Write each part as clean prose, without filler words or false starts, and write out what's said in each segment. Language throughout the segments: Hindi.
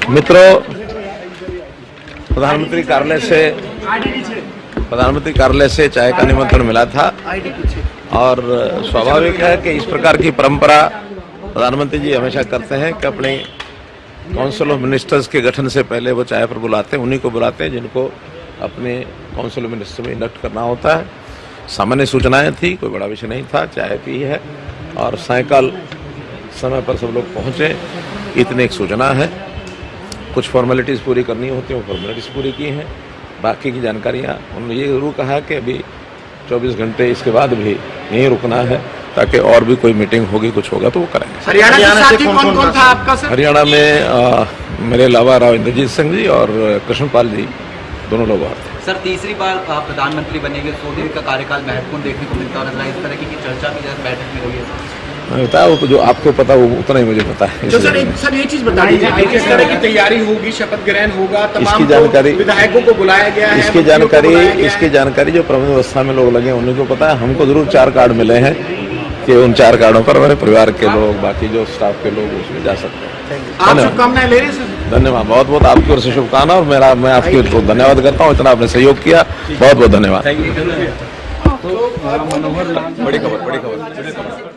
मित्रों, प्रधानमंत्री कार्यालय से चाय का निमंत्रण मिला था और स्वाभाविक है कि इस प्रकार की परंपरा प्रधानमंत्री जी हमेशा करते हैं कि अपने काउंसिल ऑफ मिनिस्टर्स के गठन से पहले वो चाय पर बुलाते हैं, उन्हीं को बुलाते हैं जिनको अपने काउंसिल ऑफ मिनिस्टर में इंडक्ट करना होता है। सामान्य सूचनाएं थी, कोई बड़ा विषय नहीं था, चाय पी है और सायकाल समय पर सब लोग पहुंचे, इतनी एक सूचना है। कुछ फॉर्मेलिटीज़ पूरी करनी होती हैं, वो फॉर्मेलिटीज़ पूरी की हैं। बाकी की जानकारियाँ उन्होंने ये जरूर कहा कि अभी 24 घंटे इसके बाद भी यहीं रुकना है ताकि और भी कोई मीटिंग होगी, कुछ होगा तो वो करेंगे। हरियाणा के साथी कौन था आपका सर? हरियाणा में मेरे अलावा राव इंद्रजीत सिंह जी और कृष्णपाल जी दोनों लोग और थे। सर, तीसरी बार प्रधानमंत्री बनेंगे, 100 दिन का कार्यकाल महत्वपूर्ण देखने को मिलता है। इस तरह की चर्चा भी बैठक में हुई है। मैं बताया वो जो आपको पता वो उतना ही मुझे पता है। तो सर ये चीज बता दीजिए कि किस तरह की तैयारी होगी, शपथ ग्रहण होगा, तमाम जानकारी विधायकों को बुलाया गया है, इसकी जानकारी जो प्रबंध व्यवस्था में लोग लगे उन्हीं को पता है। हमको जरूर 4 कार्ड मिले हैं कि उन 4 कार्डों पर मेरे परिवार के लोग, बाकी जो स्टाफ के लोग उसमें जा सकते हैं। आप शुभकामनाएं ले रहे हैं सर? धन्यवाद, बहुत बहुत आपकी ओर से शुभकामना और मैं आपकी धन्यवाद करता हूँ, इतना आपने सहयोग किया, बहुत बहुत धन्यवाद। बड़ी खबर।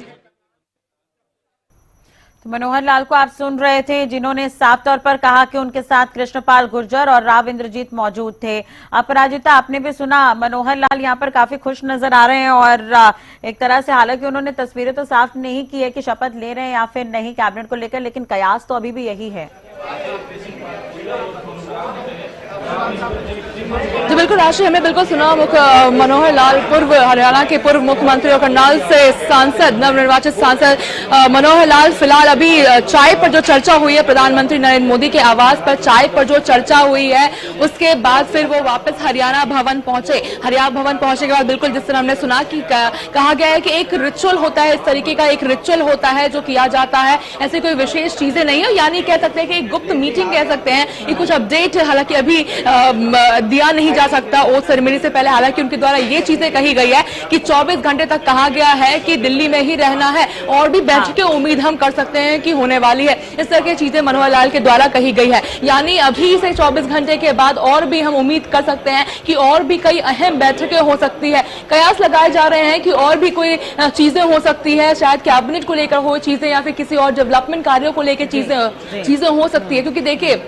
तो मनोहर लाल को आप सुन रहे थे, जिन्होंने साफ तौर पर कहा कि उनके साथ कृष्णपाल गुर्जर और राव इंद्रजीत मौजूद थे। अपराजिता, आपने भी सुना, मनोहर लाल यहाँ पर काफी खुश नजर आ रहे हैं और एक तरह से, हालांकि उन्होंने तस्वीरें तो साफ नहीं की है कि शपथ ले रहे हैं या फिर नहीं कैबिनेट को लेकर, लेकिन कयास तो अभी भी यही है। जी बिल्कुल राशि, हमें बिल्कुल सुना मनोहर लाल, हरियाणा के पूर्व मुख्यमंत्री और करनाल से सांसद, नवनिर्वाचित सांसद मनोहर लाल फिलहाल अभी चाय पर जो चर्चा हुई है, प्रधानमंत्री नरेंद्र मोदी के आवास पर चाय पर जो चर्चा हुई है, उसके बाद फिर वो वापस हरियाणा भवन पहुंचे। हरियाणा भवन पहुंचने के बाद बिल्कुल जिस तरह हमने सुना कि कहा गया है कि एक रिचुअल होता है, इस तरीके का एक रिचुअल होता है जो किया जाता है, ऐसी कोई विशेष चीजें नहीं है, यानी कह सकते हैं कि एक गुप्त मीटिंग कह सकते हैं। ये कुछ अपडेट हालांकि अभी दिया नहीं जा सकता ओथ सेरेमनी से पहले, हालांकि उनके द्वारा ये चीजें कही गई है कि 24 घंटे तक कहा गया है कि दिल्ली में ही रहना है और भी बैठकें उम्मीद हम कर सकते हैं कि होने वाली है। इस तरह की चीजें मनोहर लाल के द्वारा कही गई है, यानी अभी से 24 घंटे के बाद और भी हम उम्मीद कर सकते हैं कि और भी कई अहम बैठकें हो सकती है। कयास लगाए जा रहे हैं कि और भी कोई चीजें हो सकती है, शायद कैबिनेट को लेकर हो चीजें या फिर किसी और डेवलपमेंट कार्यों को लेकर चीजें हो सकती है। क्योंकि देखिए,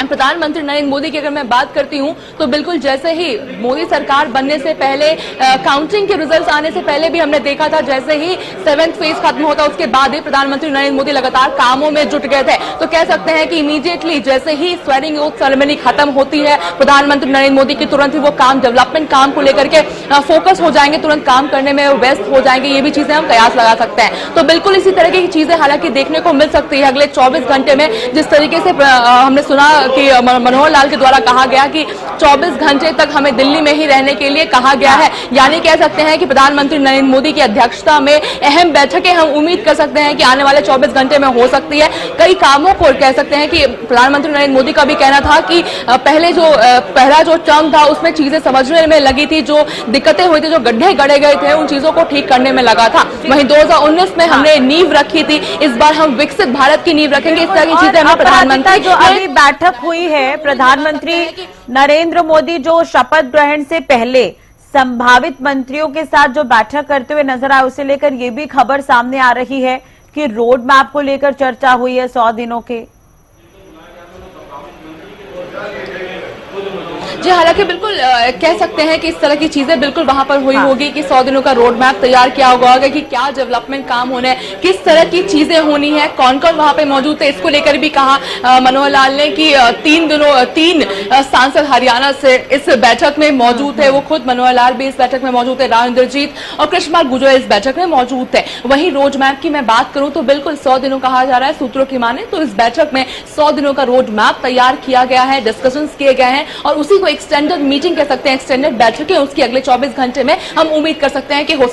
प्रधानमंत्री नरेंद्र मोदी की अगर मैं बात करती हूं तो बिल्कुल जैसे ही मोदी सरकार बनने से पहले, काउंटिंग के रिजल्ट्स आने से पहले भी हमने देखा था, जैसे ही 7th फेज खत्म होता उसके बाद ही प्रधानमंत्री नरेंद्र मोदी लगातार कामों में जुट गए थे। तो कह सकते हैं कि इमीडिएटली जैसे ही स्वेरिंग ओथ सेरेमनी खत्म होती है, प्रधानमंत्री नरेंद्र मोदी की तुरंत ही वो काम, डेवलपमेंट काम को लेकर के फोकस हो जाएंगे, तुरंत काम करने में व्यस्त हो जाएंगे। ये भी चीजें हम कयास लगा सकते हैं। तो बिल्कुल इसी तरह की चीजें हालांकि देखने को मिल सकती है अगले 24 घंटे में। जिस तरीके से हमने सुना कि मनोहर लाल के द्वारा कहा गया कि 24 घंटे तक हमें दिल्ली में ही रहने के लिए कहा गया है, यानी कह सकते हैं कि प्रधानमंत्री नरेंद्र मोदी की अध्यक्षता में अहम बैठकें हम उम्मीद कर सकते हैं कि आने वाले 24 घंटे में हो सकती है। कई कामों को कह सकते हैं कि प्रधानमंत्री नरेंद्र मोदी का भी कहना था कि पहला जो टर्म था उसमें चीजें समझने में लगी थी, जो दिक्कतें हुई थी, जो गड्ढे गड़े गए थे, उन चीजों को ठीक करने में लगा था। वहीं 2019 में हमने नींव रखी थी, इस बार हम विकसित भारत की नींव रखेंगे। इस तरह की चीजें हमें प्रधानमंत्री जो अभी बैठक हुई है, प्रधानमंत्री नरेंद्र मोदी जो शपथ ग्रहण से पहले संभावित मंत्रियों के साथ जो बैठक करते हुए नजर आए, उसे लेकर ये भी खबर सामने आ रही है कि रोड मैप को लेकर चर्चा हुई है 100 दिनों के। जी हालांकि बिल्कुल कह सकते हैं कि इस तरह की चीजें बिल्कुल वहां पर हुई होगी कि 100 दिनों का रोड मैप तैयार किया होगा कि क्या डेवलपमेंट काम होने हैं, किस तरह की चीजें होनी है, कौन कौन वहां पे मौजूद है। इसको लेकर भी कहा मनोहर लाल ने कि 3 सांसद हरियाणा से इस बैठक में मौजूद है। वो खुद मनोहर लाल भी इस बैठक में मौजूद है, राव इंद्रजीत और कृष्णपाल गुर्जर इस बैठक में मौजूद है। वहीं रोड मैप की मैं बात करूं तो बिल्कुल 100 दिनों कहा जा रहा है सूत्रों की माने, तो इस बैठक में 100 दिनों का रोड मैप तैयार किया गया है, डिस्कशन किए गए हैं और उसी को एक्सटेंडेड मीटिंग कह सकते हैं, एक्सटेंडेड बैठकें उसकी अगले 24 घंटे में हम उम्मीद कर सकते हैं कि हो सकती है।